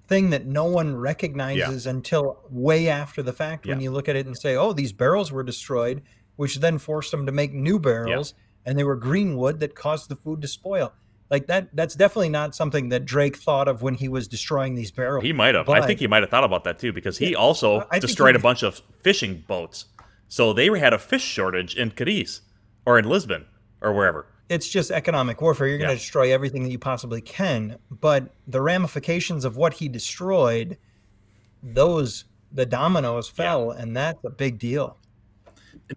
thing that no one recognizes until way after the fact when you look at it and say, oh, these barrels were destroyed, which then forced them to make new barrels, and they were green wood that caused the food to spoil. Like that's definitely not something that Drake thought of when he was destroying these barrels. He might have. I think he might have thought about that too, because he also destroyed a bunch of fishing boats. So they had a fish shortage in Cadiz or in Lisbon or wherever. It's just economic warfare. You're going to destroy everything that you possibly can. But the ramifications of what he destroyed, the dominoes fell, and that's a big deal.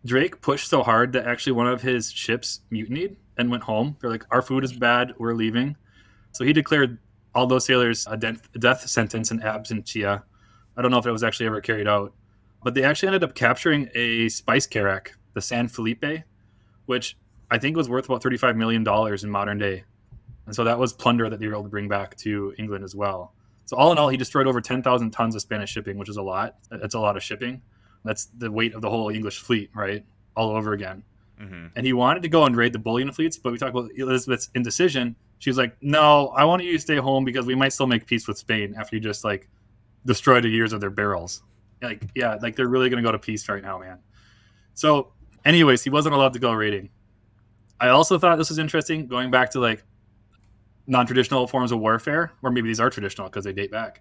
Drake pushed so hard that actually one of his ships mutinied and went home. They're like, our food is bad, we're leaving. So he declared all those sailors a death sentence in absentia. I don't know if it was actually ever carried out. But they actually ended up capturing a spice carrack, the San Felipe, which I think was worth about $35 million in modern day. And so that was plunder that they were able to bring back to England as well. So all in all, he destroyed over 10,000 tons of Spanish shipping, which is a lot. That's a lot of shipping. That's the weight of the whole English fleet, right? All over again. Mm-hmm. And he wanted to go and raid the bullion fleets, but we talked about Elizabeth's indecision. She was like, no, I want you to stay home because we might still make peace with Spain after you just like destroyed the years of their barrels. Like, yeah, like they're really going to go to peace right now, man. So anyways, he wasn't allowed to go raiding. I also thought this was interesting, going back to like non-traditional forms of warfare, or maybe these are traditional because they date back.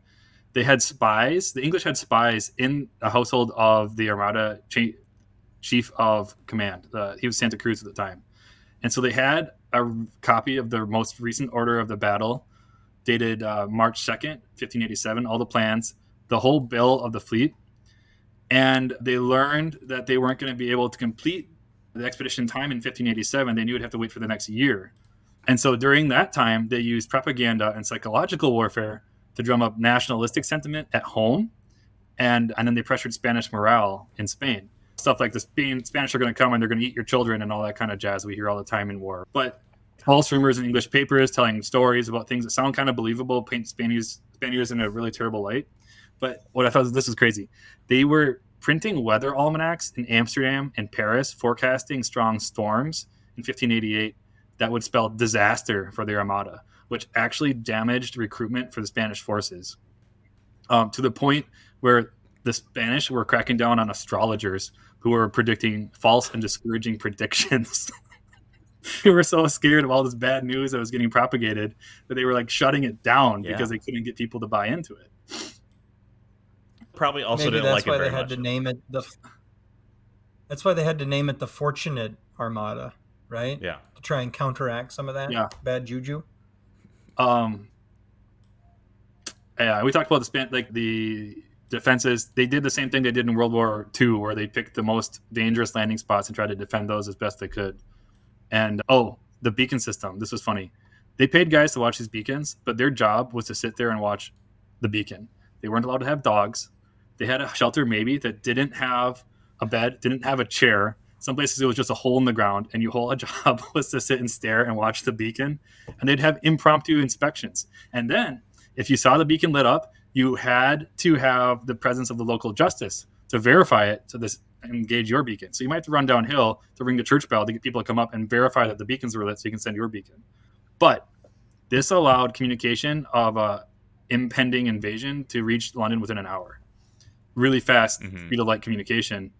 They had spies. The English had spies in a household of the Armada chief of command. He was Santa Cruz at the time. And so they had a copy of the most recent order of the battle dated March 2nd, 1587, all the plans, the whole bill of the fleet. And they learned that they weren't going to be able to complete the expedition time in 1587. They knew it'd have to wait for the next year. And so during that time, they used propaganda and psychological warfare to drum up nationalistic sentiment at home. And then they pressured Spanish morale in Spain. Stuff like the Spanish are going to come and they're going to eat your children and all that kind of jazz we hear all the time in war. But false rumors in English papers telling stories about things that sound kind of believable paint Spaniards in a really terrible light. But what I thought was, this is crazy. They were printing weather almanacs in Amsterdam and Paris, forecasting strong storms in 1588 that would spell disaster for the Armada, which actually damaged recruitment for the Spanish forces, to the point where the Spanish were cracking down on astrologers who were predicting false and discouraging predictions. They were so scared of all this bad news that was getting propagated that they were like shutting it down because they couldn't get people to buy into it. Probably also didn't like it very much. That's why they had to name it the Fortunate Armada, right? Yeah. To try and counteract some of that bad juju. Yeah, we talked about the defenses. They did the same thing they did in World War II, where they picked the most dangerous landing spots and tried to defend those as best they could. And the beacon system. This was funny. They paid guys to watch these beacons, but their job was to sit there and watch the beacon. They weren't allowed to have dogs. They had a shelter maybe that didn't have a bed, didn't have a chair. Some places it was just a hole in the ground, and your whole job was to sit and stare and watch the beacon. And they'd have impromptu inspections. And then if you saw the beacon lit up, you had to have the presence of the local justice to verify it to engage your beacon. So you might have to run downhill to ring the church bell to get people to come up and verify that the beacons were lit so you can send your beacon. But This allowed communication of a impending invasion to reach London within an hour. Really fast speed of light communication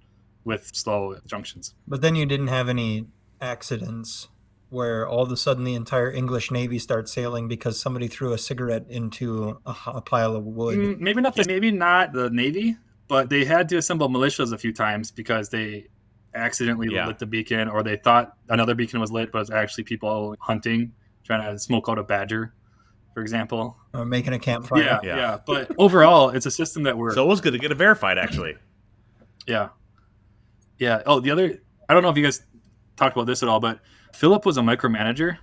with slow junctions. But then you didn't have any accidents where all of a sudden the entire English Navy starts sailing because somebody threw a cigarette into a pile of wood. Maybe not the Navy, but they had to assemble militias a few times because they accidentally lit the beacon, or they thought another beacon was lit, but it was actually people hunting, trying to smoke out a badger, for example. Or making a campfire. Yeah. But overall, it's a system that worked. So it was good to get it verified, actually. Yeah. Oh, the other, I don't know if you guys talked about this at all, but Philip was a micromanager,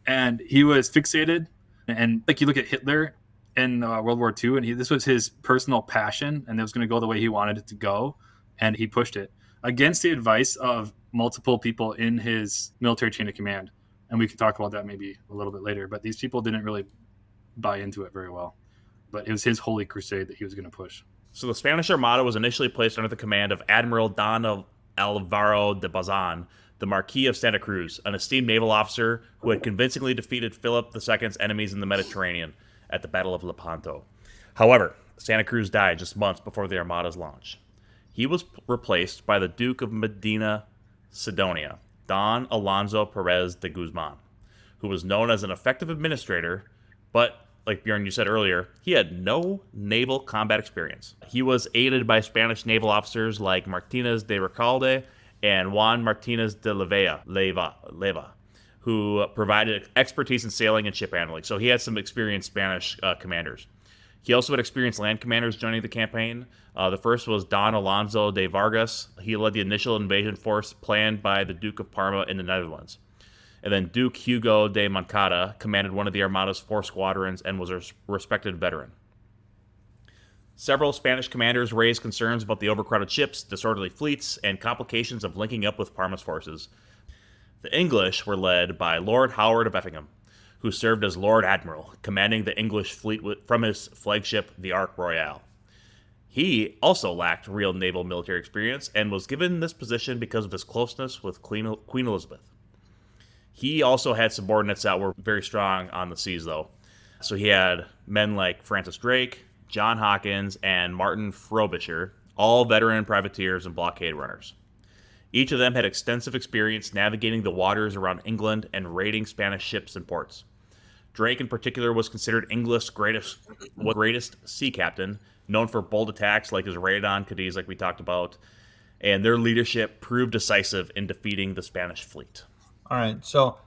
and he was fixated. And like you look at Hitler in World War II, and this was his personal passion, and it was going to go the way he wanted it to go, and he pushed it against the advice of multiple people in his military chain of command. And we can talk about that maybe a little bit later, but these people didn't really buy into it very well. But it was his holy crusade that he was going to push. So the Spanish Armada was initially placed under the command of Admiral Don Alvaro de Bazan, the Marquis of Santa Cruz, an esteemed naval officer who had convincingly defeated Philip II's enemies in the Mediterranean at the Battle of Lepanto. However, Santa Cruz died just months before the Armada's launch. He was replaced by the Duke of Medina Sidonia, Don Alonso Perez de Guzman, who was known as an effective administrator, but, like Bjorn, you said earlier, he had no naval combat experience. He was aided by Spanish naval officers like Martinez de Recalde and Juan Martinez de Leyva, who provided expertise in sailing and ship handling. So he had some experienced Spanish commanders. He also had experienced land commanders joining the campaign. The first was Don Alonso de Vargas. He led the initial invasion force planned by the Duke of Parma in the Netherlands. And then Duke Hugo de Moncada commanded one of the Armada's 4 squadrons and was a respected veteran. Several Spanish commanders raised concerns about the overcrowded ships, disorderly fleets, and complications of linking up with Parma's forces. The English were led by Lord Howard of Effingham, who served as Lord Admiral, commanding the English fleet from his flagship, the Ark Royale. He also lacked real naval military experience and was given this position because of his closeness with Queen Elizabeth. He also had subordinates that were very strong on the seas, though. So he had men like Francis Drake, John Hawkins, and Martin Frobisher, all veteran privateers and blockade runners. Each of them had extensive experience navigating the waters around England and raiding Spanish ships and ports. Drake, in particular, was considered England's greatest sea captain, known for bold attacks like his raid on Cadiz, like we talked about, and their leadership proved decisive in defeating the Spanish fleet. All right, so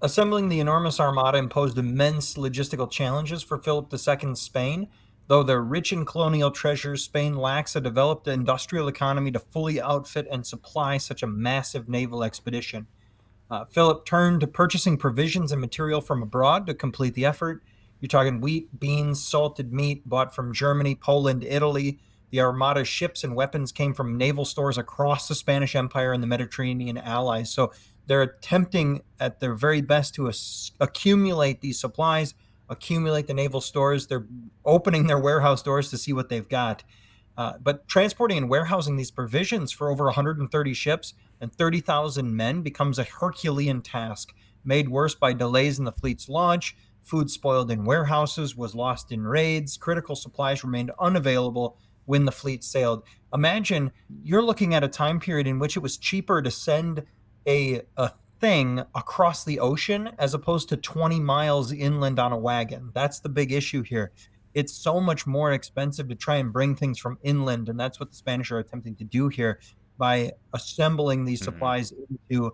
assembling the enormous armada imposed immense logistical challenges for Philip II's Spain. Though they're rich in colonial treasures, Spain lacks a developed industrial economy to fully outfit and supply such a massive naval expedition. Philip turned to purchasing provisions and material from abroad to complete the effort. You're talking wheat, beans, salted meat bought from Germany, Poland, Italy. The Armada's ships and weapons came from naval stores across the Spanish Empire and the Mediterranean allies. So they're attempting at their very best to accumulate these supplies, accumulate the naval stores. They're opening their warehouse doors to see what they've got. But transporting and warehousing these provisions for over 130 ships and 30,000 men becomes a Herculean task, made worse by delays in the fleet's launch. Food spoiled in warehouses, was lost in raids. Critical supplies remained unavailable when the fleet sailed. Imagine you're looking at a time period in which it was cheaper to send a thing across the ocean as opposed to 20 miles inland on a wagon. That's the big issue here. It's so much more expensive to try and bring things from inland, and that's what the Spanish are attempting to do here by assembling these supplies into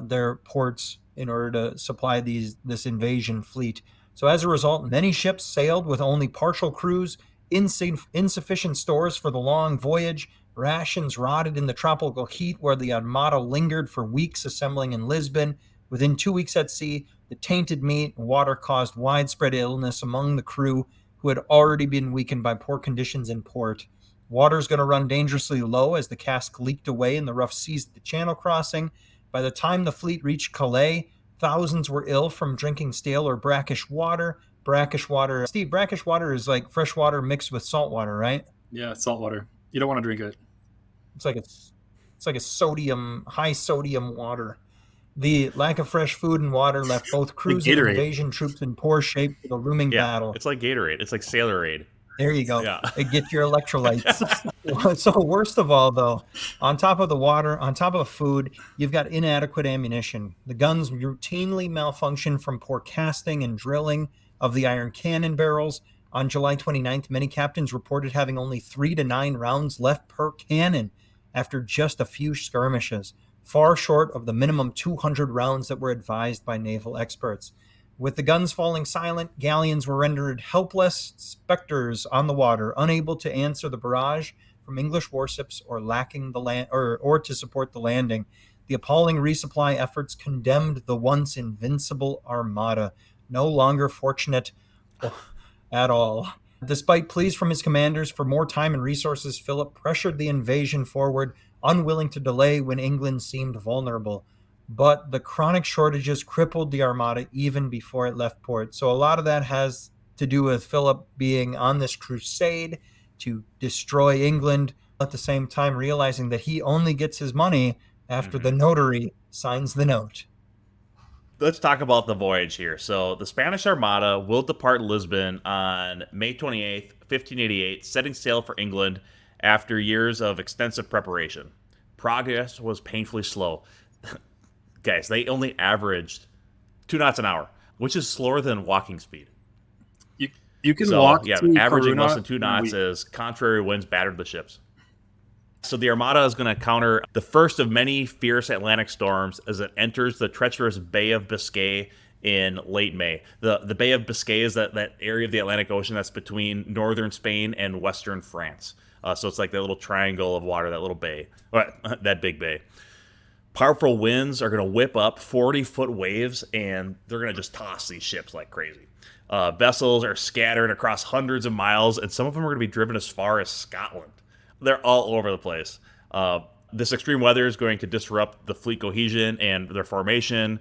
their ports in order to supply this invasion fleet. So as a result, many ships sailed with only partial crews, insufficient stores for the long voyage, rations rotted in the tropical heat where the Armada lingered for weeks assembling in Lisbon. Within 2 weeks at sea, the tainted meat and water caused widespread illness among the crew, who had already been weakened by poor conditions in port. Water's going to run dangerously low as the cask leaked away in the rough seas at the Channel crossing. By the time the fleet reached Calais, thousands were ill from drinking stale or brackish water. Brackish water, Steve, brackish water is like fresh water mixed with salt water, right? Yeah, it's salt water. You don't want to drink it. It's like a high sodium water. The lack of fresh food and water left both crews and Gatorade. invasion troops in poor shape for the looming battle. It's like Gatorade. It's like Sailorade. There you go. Yeah. Get your electrolytes. So worst of all, though, on top of the water, on top of the food, you've got inadequate ammunition. The guns routinely malfunction from poor casting and drilling of the iron cannon barrels. On July 29th, many captains reported having only 3 to 9 rounds left per cannon after just a few skirmishes, far short of the minimum 200 rounds that were advised by naval experts. With the guns falling silent, galleons were rendered helpless specters on the water, unable to answer the barrage from English warships or lacking the land or to support the landing. The appalling resupply efforts condemned the once invincible Armada, no longer fortunate at all. Despite pleas from his commanders for more time and resources, Philip pressured the invasion forward, unwilling to delay when England seemed vulnerable. But the chronic shortages crippled the Armada even before it left port. So a lot of that has to do with Philip being on this crusade to destroy England, at the same time realizing that he only gets his money after the notary signs the note. Let's talk about the voyage here. So the Spanish Armada will depart Lisbon on May 28th, 1588, setting sail for England after years of extensive preparation. Progress was painfully slow. Guys, they only averaged 2 knots an hour, which is slower than walking speed. You can walk. Yeah, to averaging Corunna less than 2 knots as contrary winds battered the ships. So the Armada is going to counter the first of many fierce Atlantic storms as it enters the treacherous Bay of Biscay in late May. The Bay of Biscay is that area of the Atlantic Ocean that's between northern Spain and western France. So it's like that little triangle of water, that little bay, that big bay. Powerful winds are going to whip up 40-foot waves, and they're going to just toss these ships like crazy. Vessels are scattered across hundreds of miles, and some of them are going to be driven as far as Scotland. They're all over the place. This extreme weather is going to disrupt the fleet cohesion and their formation.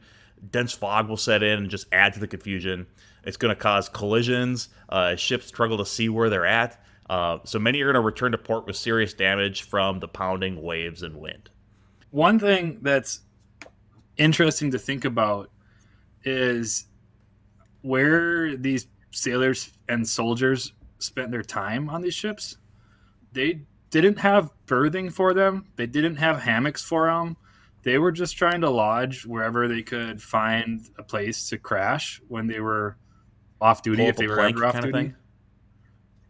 Dense fog will set in and just add to the confusion. It's going to cause collisions. Ships struggle to see where they're at. So many are going to return to port with serious damage from the pounding waves and wind. One thing that's interesting to think about is where these sailors and soldiers spent their time on these ships. They didn't have berthing for them. They didn't have hammocks for them. They were just trying to lodge wherever they could find a place to crash when they were off duty, if they were ever off duty.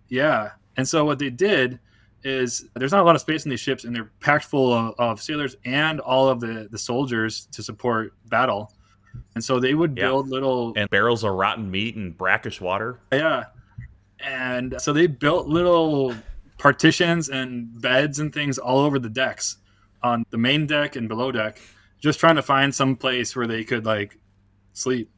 Yeah. And so what they did is there's not a lot of space in these ships, and they're packed full of sailors and all of the soldiers to support battle. And so they would build little... And barrels of rotten meat and brackish water. Yeah. And so they built little partitions and beds and things all over the decks, on the main deck and below deck, just trying to find some place where they could, like, sleep.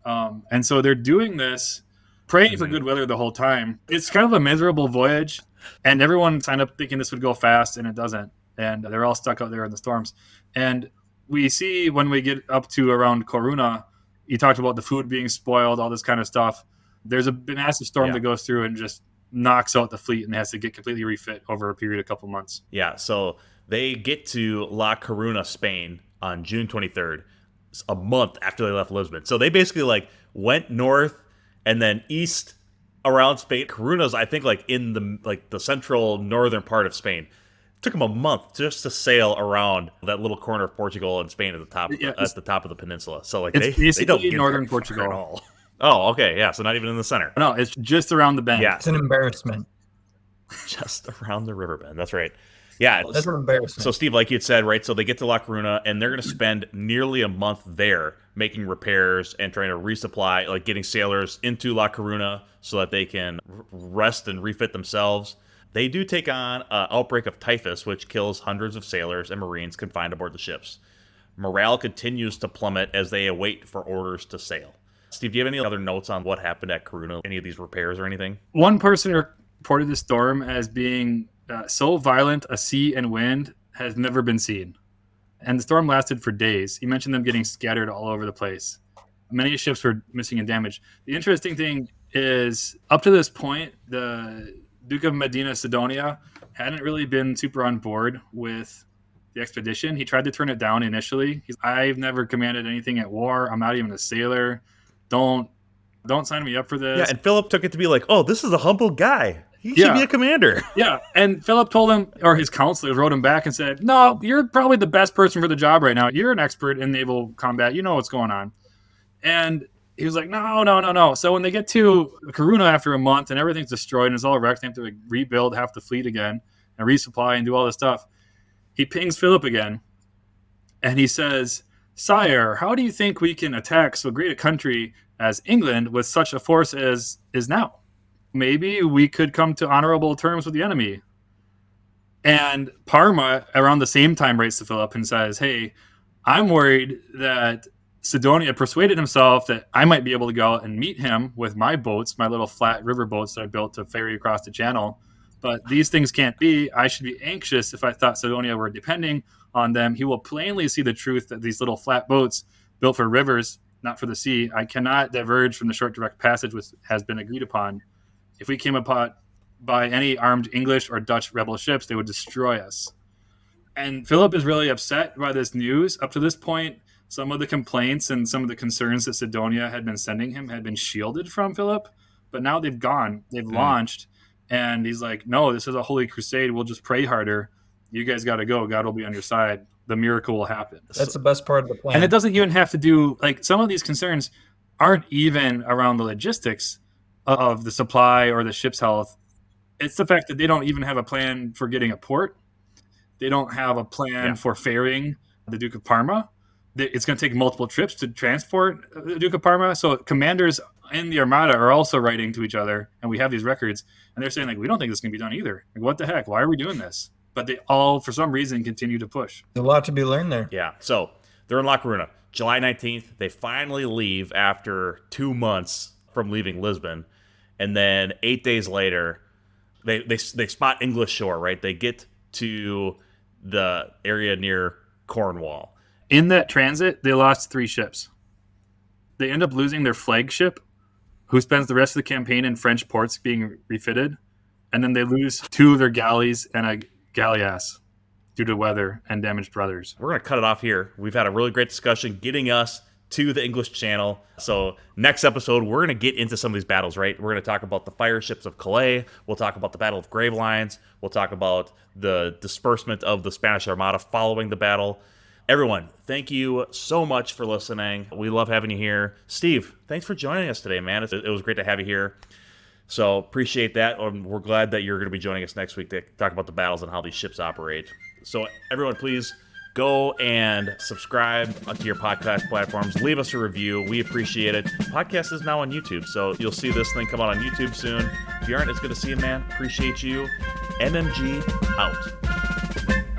And so they're doing this, praying for good weather the whole time. It's kind of a miserable voyage, and everyone signed up thinking this would go fast, and it doesn't. And they're all stuck out there in the storms. And we see when we get up to around Corunna, you talked about the food being spoiled, all this kind of stuff. There's a massive storm that goes through and just knocks out the fleet and has to get completely refit over a period of a couple months. Yeah, so they get to La Corunna, Spain on June 23rd, a month after they left Lisbon. So they basically like went north and then east around Spain. Corunna's, I think, like in the central northern part of Spain. It took them a month just to sail around that little corner of Portugal and Spain at the top of the peninsula. So like they don't get northern Portugal at all. Oh, okay, yeah. So not even in the center. No, it's just around the bend. Yeah, it's an embarrassment. Just around the river bend. That's right. Yeah, that's an embarrassment. So Steve, like you had said, right? So they get to La Corunna, and they're going to spend nearly a month there making repairs and trying to resupply, like getting sailors into La Corunna so that they can rest and refit themselves. They do take on an outbreak of typhus, which kills hundreds of sailors and Marines confined aboard the ships. Morale continues to plummet as they await for orders to sail. Steve, do you have any other notes on what happened at Corunna? Any of these repairs or anything? One person reported the storm as being so violent a sea and wind has never been seen. And the storm lasted for days. He mentioned them getting scattered all over the place. Many ships were missing and damaged. The interesting thing is, up to this point, the Duke of Medina Sidonia hadn't really been super on board with the expedition. He tried to turn it down initially. I've never commanded anything at war. I'm not even a sailor. Don't sign me up for this. Yeah, and Philip took it to be like, oh, this is a humble guy. He should be a commander. Yeah, and Philip told him, or his counselors wrote him back and said, no, you're probably the best person for the job right now. You're an expert in naval combat. You know what's going on. And he was like, no. So when they get to Corunna after a month and everything's destroyed and it's all wrecked, they have to like, rebuild half the fleet again and resupply and do all this stuff. He pings Philip again, and he says, Sire, how do you think we can attack so great a country as England with such a force as is now? Maybe we could come to honorable terms with the enemy. And Parma, around the same time, writes to Philip and says, hey, I'm worried that Sidonia persuaded himself that I might be able to go out and meet him with my boats, my little flat river boats that I built to ferry across the channel. But these things can't be. I should be anxious if I thought Sidonia were depending on them. He will plainly see the truth that these little flat boats built for rivers, not for the sea. I cannot diverge from the short direct passage which has been agreed upon. If we came upon by any armed English or Dutch rebel ships, they would destroy us. And Philip is really upset by this news. Up to this point, some of the complaints and some of the concerns that Sidonia had been sending him had been shielded from Philip, but now they've gone. They've launched. And he's like, no, this is a holy crusade. We'll just pray harder. You guys got to go. God will be on your side. The miracle will happen. That's the best part of the plan. And it doesn't even have to do, like, some of these concerns aren't even around the logistics of the supply or the ship's health. It's the fact that they don't even have a plan for getting a port. They don't have a plan for ferrying the Duke of Parma. It's going to take multiple trips to transport the Duke of Parma. So commanders in the Armada are also writing to each other, and we have these records, and they're saying, like, we don't think this can be done either. Like, what the heck? Why are we doing this? But they all, for some reason, continue to push. There's a lot to be learned there. Yeah. So they're in La Coruna. July 19th, they finally leave after 2 months from leaving Lisbon. And then 8 days later, they spot English shore, right? They get to the area near Cornwall. In that transit, they lost 3 ships. They end up losing their flagship, who spends the rest of the campaign in French ports being refitted. And then they lose 2 of their galleys and a galleass due to weather and damaged brothers. We're going to cut it off here. We've had a really great discussion getting us to the English Channel. So next episode, we're going to get into some of these battles, right? We're going to talk about the fire ships of Calais. We'll talk about the Battle of Gravelines. We'll talk about the disbursement of the Spanish Armada following the battle. Everyone, thank you so much for listening. We love having you here. Steve, thanks for joining us today, man. It was great to have you here. So appreciate that. We're glad that you're going to be joining us next week to talk about the battles and how these ships operate. So everyone, please go and subscribe to your podcast platforms. Leave us a review. We appreciate it. The podcast is now on YouTube, so you'll see this thing come out on YouTube soon. If you aren't, it's good to see you, man. Appreciate you. NMG out.